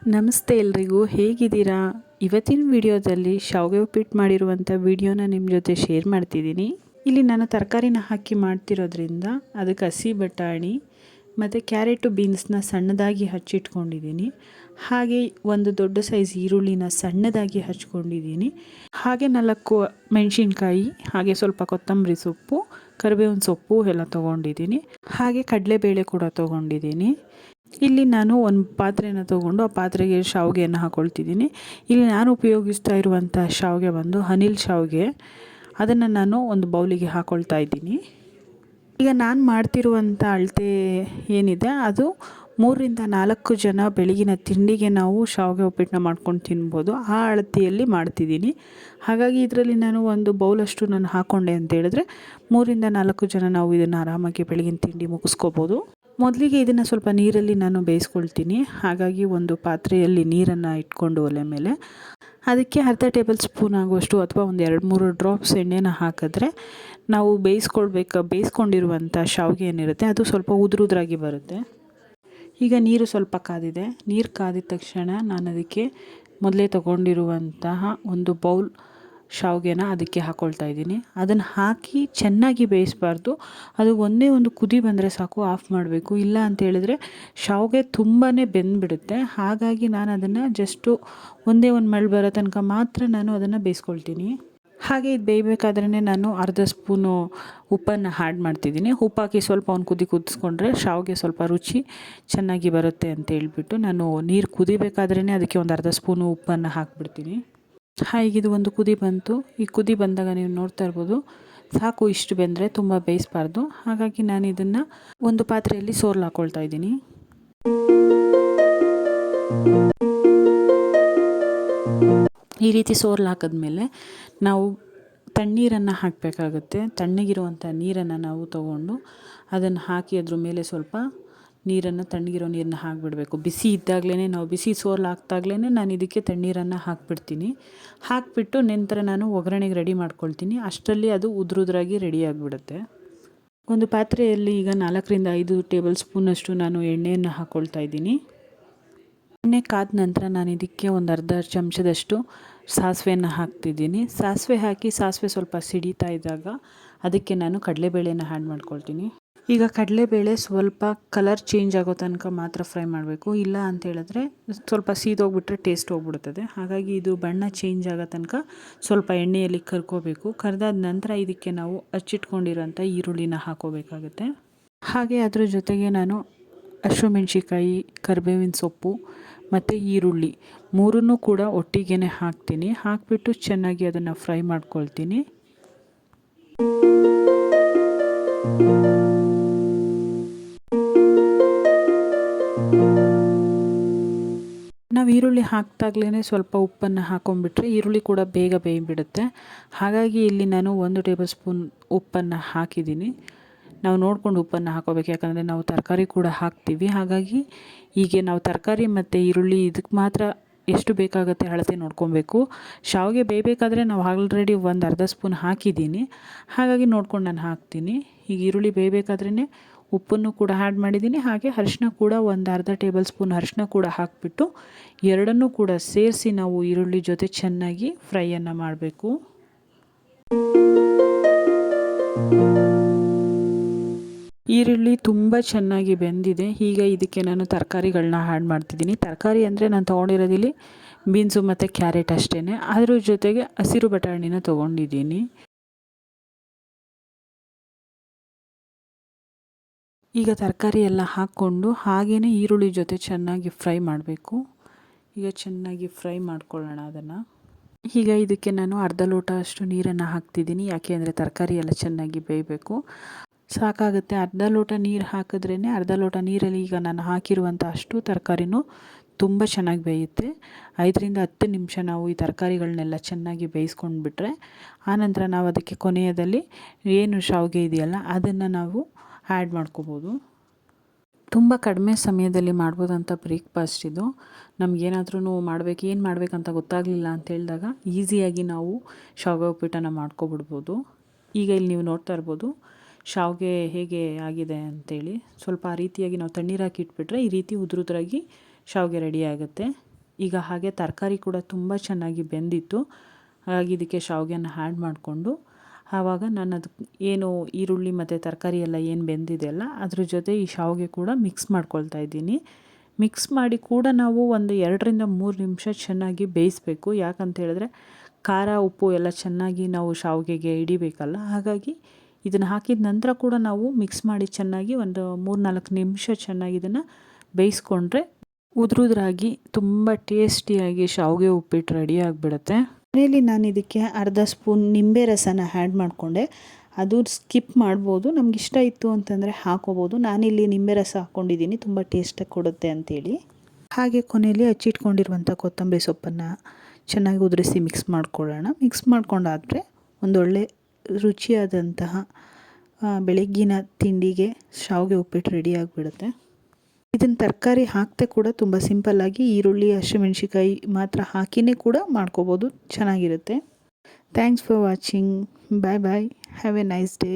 ನಮಸ್ತೆ ಎಲ್ರಿಗೂ, ಹೇಗಿದ್ದೀರಾ? ಇವತ್ತಿನ ವಿಡಿಯೋದಲ್ಲಿ ಶಾವಿಗೆ ಉಪ್ಪಿಟ್ಟು ಮಾಡಿರುವಂಥ ವಿಡಿಯೋನ ನಿಮ್ಮ ಜೊತೆ ಶೇರ್ ಮಾಡ್ತಿದ್ದೀನಿ. ಇಲ್ಲಿ ನಾನು ತರಕಾರಿನ ಹಾಕಿ ಮಾಡ್ತಿರೋದ್ರಿಂದ ಅದಕ್ಕೆ ಹಸಿ ಬಟಾಣಿ ಮತ್ತು ಕ್ಯಾರೆಟು ಬೀನ್ಸ್ನ ಸಣ್ಣದಾಗಿ ಹಚ್ಚಿಟ್ಕೊಂಡಿದ್ದೀನಿ. ಹಾಗೆ ಒಂದು ದೊಡ್ಡ ಸೈಜ್ ಈರುಳ್ಳಿನ ಸಣ್ಣದಾಗಿ ಹಚ್ಕೊಂಡಿದ್ದೀನಿ. ಹಾಗೆ 4 ಮೆಣಸಿನ್ಕಾಯಿ, ಹಾಗೆ ಸ್ವಲ್ಪ ಕೊತ್ತಂಬರಿ ಸೊಪ್ಪು, ಕರಿಬೇವಿನ ಸೊಪ್ಪು ಎಲ್ಲ ತೊಗೊಂಡಿದ್ದೀನಿ. ಹಾಗೆ ಕಡಲೆಬೇಳೆ ಕೂಡ ತೊಗೊಂಡಿದ್ದೀನಿ. ಇಲ್ಲಿ ನಾನು ಒಂದು ಪಾತ್ರೆನ ತೊಗೊಂಡು ಆ ಪಾತ್ರೆಗೆ ಶಾವಿಗೆಯನ್ನು ಹಾಕ್ಕೊಳ್ತಿದ್ದೀನಿ. ಇಲ್ಲಿ ನಾನು ಉಪಯೋಗಿಸ್ತಾ ಇರುವಂಥ ಶಾವಿಗೆ ಬಂದು ಅನಿಲ್ ಶಾವಿಗೆ. ಅದನ್ನು ನಾನು ಒಂದು ಬೌಲಿಗೆ ಹಾಕ್ಕೊಳ್ತಾ ಇದ್ದೀನಿ. ಈಗ ನಾನು ಮಾಡ್ತಿರುವಂಥ ಅಳತೆ ಏನಿದೆ ಅದು 3ರಿಂದ 4 ಜನ ಬೆಳಗಿನ ತಿಂಡಿಗೆ ನಾವು ಶಾವಿಗೆ ಉಪ್ಪಿಟ್ಟನ್ನ ಮಾಡ್ಕೊಂಡು ತಿನ್ಬೋದು. ಆ ಅಳತೆಯಲ್ಲಿ ಮಾಡ್ತಿದ್ದೀನಿ. ಹಾಗಾಗಿ ಇದರಲ್ಲಿ ನಾನು ಒಂದು ಬೌಲಷ್ಟು ನಾನು ಹಾಕ್ಕೊಂಡೆ ಅಂತ ಹೇಳಿದ್ರೆ 3ರಿಂದ 4 ಜನ ನಾವು ಇದನ್ನು ಆರಾಮಾಗಿ ಬೆಳಗಿನ ತಿಂಡಿ ಮುಗಿಸ್ಕೋಬೋದು. ಮೊದಲಿಗೆ ಇದನ್ನು ಸ್ವಲ್ಪ ನೀರಲ್ಲಿ ನಾನು ಬೇಯಿಸ್ಕೊಳ್ತೀನಿ. ಹಾಗಾಗಿ ಒಂದು ಪಾತ್ರೆಯಲ್ಲಿ ನೀರನ್ನು ಇಟ್ಕೊಂಡು ಒಲೆ ಮೇಲೆ ಅದಕ್ಕೆ ಅರ್ಧ ಟೇಬಲ್ ಸ್ಪೂನ್ ಆಗುವಷ್ಟು ಅಥವಾ ಒಂದು 2-3 ಡ್ರಾಪ್ಸ್ ಎಣ್ಣೆನ ಹಾಕಿದ್ರೆ ನಾವು ಬೇಯಿಸ್ಕೊಂಡಿರುವಂಥ ಶಾವಿಗೆ ಏನಿರುತ್ತೆ ಅದು ಸ್ವಲ್ಪ ಉದುರಾಗಿ ಬರುತ್ತೆ. ಈಗ ನೀರು ಸ್ವಲ್ಪ ಕಾದಿದೆ. ನೀರು ಕಾದಿದ ತಕ್ಷಣ ನಾನು ಅದಕ್ಕೆ ಮೊದಲೇ ತೊಗೊಂಡಿರುವಂತಹ ಒಂದು ಬೌಲ್ ಶಾವಿಗೆನ ಅದಕ್ಕೆ ಹಾಕ್ಕೊಳ್ತಾ ಇದ್ದೀನಿ. ಅದನ್ನು ಹಾಕಿ ಚೆನ್ನಾಗಿ ಬೇಯಿಸಬಾರ್ದು. ಅದು ಒಂದೇ ಒಂದು ಕುದಿ ಬಂದರೆ ಸಾಕು, ಆಫ್ ಮಾಡಬೇಕು. ಇಲ್ಲ ಅಂತ ಹೇಳಿದ್ರೆ ಶಾವಿಗೆ ತುಂಬಾ ಬೆಂದುಬಿಡುತ್ತೆ. ಹಾಗಾಗಿ ನಾನು ಅದನ್ನು ಜಸ್ಟು ಒಂದೇ ಒಂದು ಮಳೆ ಬರೋ ತನಕ ಮಾತ್ರ ನಾನು ಅದನ್ನು ಬೇಯಿಸ್ಕೊಳ್ತೀನಿ. ಹಾಗೆ ಇದು ಬೇಯಬೇಕಾದ್ರೇ ನಾನು ಅರ್ಧ ಸ್ಪೂನು ಉಪ್ಪನ್ನು ಆ್ಯಡ್ ಮಾಡ್ತಿದ್ದೀನಿ. ಉಪ್ಪಾಕಿ ಸ್ವಲ್ಪ ಒಂದು ಕುದಿಸ್ಕೊಂಡ್ರೆ ಶಾವಿಗೆ ಸ್ವಲ್ಪ ರುಚಿ ಚೆನ್ನಾಗಿ ಬರುತ್ತೆ ಅಂತ ಹೇಳ್ಬಿಟ್ಟು ನಾನು ನೀರು ಕುದಿಬೇಕಾದ್ರೇ ಅದಕ್ಕೆ ಒಂದು ಅರ್ಧ ಸ್ಪೂನು ಉಪ್ಪನ್ನು ಹಾಕ್ಬಿಡ್ತೀನಿ. ಇದು ಒಂದು ಕುದಿ ಬಂತು. ಈ ಕುದಿ ಬಂದಾಗ ನೀವು ನೋಡ್ತಾ ಇರ್ಬೋದು, ಸಾಕು ಇಷ್ಟು ಬೆಂದರೆ, ತುಂಬ ಬೇಯಿಸಬಾರ್ದು. ಹಾಗಾಗಿ ನಾನು ಇದನ್ನು ಒಂದು ಪಾತ್ರೆಯಲ್ಲಿ ಸೋರ್ಲು ಹಾಕ್ಕೊಳ್ತಾ ಇದ್ದೀನಿ. ಈ ರೀತಿ ಸೋರ್ಲು ಹಾಕಿದ್ಮೇಲೆ ನಾವು ತಣ್ಣೀರನ್ನು ಹಾಕಬೇಕಾಗುತ್ತೆ. ತಣ್ಣಗಿರುವಂಥ ನೀರನ್ನು ನಾವು ತಗೊಂಡು ಅದನ್ನು ಹಾಕಿ ಅದ್ರ ಮೇಲೆ ಸ್ವಲ್ಪ ತಣ್ಣಗಿರೋ ನೀರನ್ನ ಹಾಕಿಬಿಡಬೇಕು. ಬಿಸಿ ಇದ್ದಾಗಲೇ ನಾವು ಬಿಸಿ ಸೋರ್ಲು ಹಾಕ್ದಾಗ್ಲೇ ನಾನು ಇದಕ್ಕೆ ತಣ್ಣೀರನ್ನು ಹಾಕಿಬಿಡ್ತೀನಿ. ಹಾಕಿಬಿಟ್ಟು ನಂತರ ನಾನು ಒಗ್ಗರಣೆಗೆ ರೆಡಿ ಮಾಡ್ಕೊಳ್ತೀನಿ. ಅಷ್ಟರಲ್ಲಿ ಅದು ಉದುರಾಗಿ ರೆಡಿ ಆಗಿಬಿಡುತ್ತೆ. ಒಂದು ಪಾತ್ರೆಯಲ್ಲಿ ಈಗ 4ರಿಂದ 5 ಟೇಬಲ್ ಸ್ಪೂನಷ್ಟು ನಾನು ಎಣ್ಣೆಯನ್ನು ಹಾಕ್ಕೊಳ್ತಾ ಇದ್ದೀನಿ. ಎಣ್ಣೆ ಕಾದ ನಂತರ ನಾನು ಇದಕ್ಕೆ ಒಂದು ಅರ್ಧ ಚಮಚದಷ್ಟು ಸಾಸಿವೆಯನ್ನು ಹಾಕ್ತಿದ್ದೀನಿ. ಸಾಸಿವೆ ಸ್ವಲ್ಪ ಸಿಡಿತಾ ಇದ್ದಾಗ ಅದಕ್ಕೆ ನಾನು ಕಡಲೆಬೇಳೆನ ಆ್ಯಡ್ ಮಾಡ್ಕೊಳ್ತೀನಿ. ಈಗ ಕಡಲೆಬೇಳೆ ಸ್ವಲ್ಪ ಕಲರ್ ಚೇಂಜ್ ಆಗೋ ತನಕ ಮಾತ್ರ ಫ್ರೈ ಮಾಡಬೇಕು. ಇಲ್ಲ ಅಂತ ಹೇಳಿದ್ರೆ ಸ್ವಲ್ಪ ಸೀದೋಗ್ಬಿಟ್ರೆ ಟೇಸ್ಟ್ ಹೋಗ್ಬಿಡ್ತದೆ. ಹಾಗಾಗಿ ಇದು ಬಣ್ಣ ಚೇಂಜ್ ಆಗೋ ತನಕ ಸ್ವಲ್ಪ ಎಣ್ಣೆಯಲ್ಲಿ ಕರ್ಕೋಬೇಕು. ಕರೆದಾದ ನಂತರ ಇದಕ್ಕೆ ನಾವು ಹಚ್ಚಿಟ್ಕೊಂಡಿರೋಂಥ ಈರುಳ್ಳಿನ ಹಾಕೋಬೇಕಾಗುತ್ತೆ. ಹಾಗೆ ಅದ್ರ ಜೊತೆಗೆ ನಾನು ಹಸಿಮೆಣ್ಸಿಕಾಯಿ, ಕರಿಬೇವಿನ ಸೊಪ್ಪು ಮತ್ತು ಈರುಳ್ಳಿ 3 ಕೂಡ ಒಟ್ಟಿಗೆ ಹಾಕ್ತೀನಿ. ಹಾಕಿಬಿಟ್ಟು ಚೆನ್ನಾಗಿ ಅದನ್ನು ಫ್ರೈ ಮಾಡ್ಕೊಳ್ತೀನಿ. ನಾವು ಈರುಳ್ಳಿ ಹಾಕಿದಾಗ್ಲೇ ಸ್ವಲ್ಪ ಉಪ್ಪನ್ನು ಹಾಕೊಂಡ್ಬಿಟ್ರೆ ಈರುಳ್ಳಿ ಕೂಡ ಬೇಗ ಬೇಯ್ಬಿಡುತ್ತೆ. ಹಾಗಾಗಿ ಇಲ್ಲಿ ನಾನು 1 ಟೇಬಲ್ ಸ್ಪೂನ್ ಉಪ್ಪನ್ನು ಹಾಕಿದ್ದೀನಿ. ನಾವು ನೋಡ್ಕೊಂಡು ಉಪ್ಪನ್ನು ಹಾಕೋಬೇಕು, ಯಾಕಂದರೆ ನಾವು ತರಕಾರಿ ಕೂಡ ಹಾಕ್ತೀವಿ. ಹಾಗಾಗಿ ಹೀಗೆ ನಾವು ತರಕಾರಿ ಮತ್ತು ಈರುಳ್ಳಿ ಇದಕ್ಕೆ ಮಾತ್ರ ಎಷ್ಟು ಬೇಕಾಗುತ್ತೆ ಅಳತೆ ನೋಡ್ಕೊಬೇಕು. ಶಾವಿಗೆ ಬೇಯಬೇಕಾದ್ರೆ ನಾವು ಆಲ್ರೆಡಿ ಒಂದು ಅರ್ಧ ಸ್ಪೂನ್ ಹಾಕಿದ್ದೀನಿ. ಹಾಗಾಗಿ ನೋಡ್ಕೊಂಡು ನಾನು ಹಾಕ್ತೀನಿ. ಈಗ ಈರುಳ್ಳಿ ಬೇಯಬೇಕಾದ್ರೇ ಉಪ್ಪನ್ನು ಕೂಡ ಆ್ಯಡ್ ಮಾಡಿದ್ದೀನಿ. ಹಾಗೆ ಅರಿಶಿನ ಕೂಡ ಒಂದು ಅರ್ಧ ಟೇಬಲ್ ಸ್ಪೂನ್ ಅರಿಶಿನ ಕೂಡ ಹಾಕಿಬಿಟ್ಟು ಎರಡನ್ನೂ ಕೂಡ ಸೇರಿಸಿ ನಾವು ಈರುಳ್ಳಿ ಜೊತೆ ಚೆನ್ನಾಗಿ ಫ್ರೈಯನ್ನು ಮಾಡಬೇಕು. ಈರುಳ್ಳಿ ತುಂಬ ಚೆನ್ನಾಗಿ ಬೆಂದಿದೆ. ಈಗ ಇದಕ್ಕೆ ನಾನು ತರಕಾರಿಗಳನ್ನ ಆ್ಯಡ್ ಮಾಡ್ತಿದ್ದೀನಿ. ತರಕಾರಿ ಅಂದರೆ ನಾನು ತೊಗೊಂಡಿರೋದಿಲ್ಲಿ ಬೀನ್ಸು ಮತ್ತು ಕ್ಯಾರೆಟ್ ಅಷ್ಟೇ. ಅದ್ರ ಜೊತೆಗೆ ಹಸಿರು ಬಟಾಣಿನ ತೊಗೊಂಡಿದ್ದೀನಿ. ಈಗ ತರಕಾರಿ ಎಲ್ಲ ಹಾಕ್ಕೊಂಡು ಹಾಗೆಯೇ ಈರುಳ್ಳಿ ಜೊತೆ ಚೆನ್ನಾಗಿ ಫ್ರೈ ಮಾಡಬೇಕು. ಈಗ ಚೆನ್ನಾಗಿ ಫ್ರೈ ಮಾಡ್ಕೊಳ್ಳೋಣ ಅದನ್ನು. ಈಗ ಇದಕ್ಕೆ ನಾನು ಅರ್ಧ ಲೋಟ ಅಷ್ಟು ನೀರನ್ನು ಹಾಕ್ತಿದ್ದೀನಿ. ಯಾಕೆ ಅಂದರೆ ತರಕಾರಿ ಎಲ್ಲ ಚೆನ್ನಾಗಿ ಬೇಯಬೇಕು. ಸಾಕಾಗುತ್ತೆ. ಅರ್ಧ ಲೋಟ ನೀರು ಹಾಕಿದ್ರೇ ಅರ್ಧ ಲೋಟ ನೀರಲ್ಲಿ ಈಗ ನಾನು ಹಾಕಿರುವಂಥ ಅಷ್ಟು ತರಕಾರಿನೂ ತುಂಬ ಚೆನ್ನಾಗಿ ಬೇಯುತ್ತೆ. 5ರಿಂದ 10 ನಿಮಿಷ ನಾವು ಈ ತರಕಾರಿಗಳನ್ನೆಲ್ಲ ಚೆನ್ನಾಗಿ ಬೇಯಿಸ್ಕೊಂಡ್ಬಿಟ್ರೆ ಆನಂತರ ನಾವು ಅದಕ್ಕೆ ಕೊನೆಯದಲ್ಲಿ ಏನು ಶಾವಿಗೆ ಇದೆಯಲ್ಲ ಅದನ್ನು ನಾವು ಆ್ಯಡ್ ಮಾಡ್ಕೋಬೋದು. ತುಂಬ ಕಡಿಮೆ ಸಮಯದಲ್ಲಿ ಮಾಡ್ಬೋದಂಥ ಬ್ರೇಕ್ಫಾಸ್ಟ್ ಇದು. ನಮಗೇನಾದ್ರೂ ಏನು ಮಾಡಬೇಕಂತ ಗೊತ್ತಾಗಲಿಲ್ಲ ಅಂತ ಹೇಳಿದಾಗ ಈಸಿಯಾಗಿ ನಾವು ಶಾವಿಗೆ ಉಪ್ಪಿಟ್ಟನ್ನು ಮಾಡ್ಕೊಬಿಡ್ಬೋದು. ಈಗ ಇಲ್ಲಿ ನೀವು ನೋಡ್ತಾ ಇರ್ಬೋದು ಶಾವಿಗೆ ಹೇಗೆ ಆಗಿದೆ ಅಂತೇಳಿ. ಸ್ವಲ್ಪ ಆ ರೀತಿಯಾಗಿ ನಾವು ತಣ್ಣೀರು ಹಾಕಿ ಇಟ್ಬಿಟ್ರೆ ಈ ರೀತಿ ಉದುರಾಗಿ ಶಾವಿಗೆ ರೆಡಿ ಆಗುತ್ತೆ. ಈಗ ಹಾಗೆ ತರಕಾರಿ ಕೂಡ ತುಂಬ ಚೆನ್ನಾಗಿ ಬೆಂದಿತ್ತು. ಹಾಗಾಗಿ ಇದಕ್ಕೆ ಶಾವಿಗೆನ ಆ್ಯಡ್ ಮಾಡಿಕೊಂಡು ಆವಾಗ ನಾನು ಅದಕ್ಕೆ ಏನು ಈರುಳ್ಳಿ ಮತ್ತು ತರಕಾರಿ ಎಲ್ಲ ಏನು ಬೆಂದಿದೆಯಲ್ಲ ಅದ್ರ ಜೊತೆ ಈ ಶಾವಿಗೆ ಕೂಡ ಮಿಕ್ಸ್ ಮಾಡ್ಕೊಳ್ತಾ ಇದ್ದೀನಿ. ಮಿಕ್ಸ್ ಮಾಡಿ ಕೂಡ ನಾವು ಒಂದು 2-3 ನಿಮಿಷ ಚೆನ್ನಾಗಿ ಬೇಯಿಸಬೇಕು. ಯಾಕಂತ ಹೇಳಿದ್ರೆ ಖಾರ ಉಪ್ಪು ಎಲ್ಲ ಚೆನ್ನಾಗಿ ನಾವು ಶಾವಿಗೆಗೆ ಹಿಡಿಬೇಕಲ್ಲ. ಹಾಗಾಗಿ ಇದನ್ನು ಹಾಕಿದ ನಂತರ ಕೂಡ ನಾವು ಮಿಕ್ಸ್ ಮಾಡಿ ಚೆನ್ನಾಗಿ ಒಂದು 3-4 ನಿಮಿಷ ಚೆನ್ನಾಗಿ ಇದನ್ನು ಬೇಯಿಸ್ಕೊಂಡ್ರೆ ಉದುರಾಗಿ ತುಂಬ ಟೇಸ್ಟಿಯಾಗಿ ಶಾವಿಗೆ ಉಪ್ಪಿಟ್ಟು ರೆಡಿ ಆಗಿಬಿಡುತ್ತೆ. ಮನೆಯಲ್ಲಿ ನಾನು ಇದಕ್ಕೆ ಅರ್ಧ ಸ್ಪೂನ್ ನಿಂಬೆ ರಸನ ಆ್ಯಡ್ ಮಾಡಿಕೊಂಡೆ. ಅದು ಸ್ಕಿಪ್ ಮಾಡ್ಬೋದು, ನಮ್ಗೆ ಇಷ್ಟ ಇತ್ತು ಅಂತಂದರೆ ಹಾಕೋಬೋದು. ನಾನಿಲ್ಲಿ ನಿಂಬೆ ರಸ ಹಾಕ್ಕೊಂಡಿದ್ದೀನಿ, ತುಂಬ ಟೇಸ್ಟಾಗಿ ಕೊಡುತ್ತೆ ಅಂಥೇಳಿ. ಹಾಗೆ ಕೊನೆಯಲ್ಲಿ ಹಚ್ಚಿಟ್ಕೊಂಡಿರುವಂಥ ಕೊತ್ತಂಬರಿ ಸೊಪ್ಪನ್ನು ಚೆನ್ನಾಗಿ ಉದುರಿಸಿ ಮಿಕ್ಸ್ ಮಾಡ್ಕೊಳ್ಳೋಣ. ಮಿಕ್ಸ್ ಮಾಡ್ಕೊಂಡಾದರೆ ಒಂದೊಳ್ಳೆ ರುಚಿಯಾದಂತಹ ಬೆಳಗ್ಗಿನ ತಿಂಡಿಗೆ ಶಾವಿಗೆ ಉಪ್ಪಿಟ್ಟು ರೆಡಿ ಆಗಿಬಿಡುತ್ತೆ. ಇದನ್ನು ತರಕಾರಿ ಹಾಕದೆ ಕೂಡ ತುಂಬ ಸಿಂಪಲ್ಲಾಗಿ ಈರುಳ್ಳಿ ಹಸಿಮೆಣ್ಸಿಕಾಯಿ ಮಾತ್ರ ಹಾಕಿನೇ ಕೂಡ ಮಾಡ್ಕೋಬೋದು, ಚೆನ್ನಾಗಿರುತ್ತೆ. Thanks for watching. Bye bye. Have a nice day.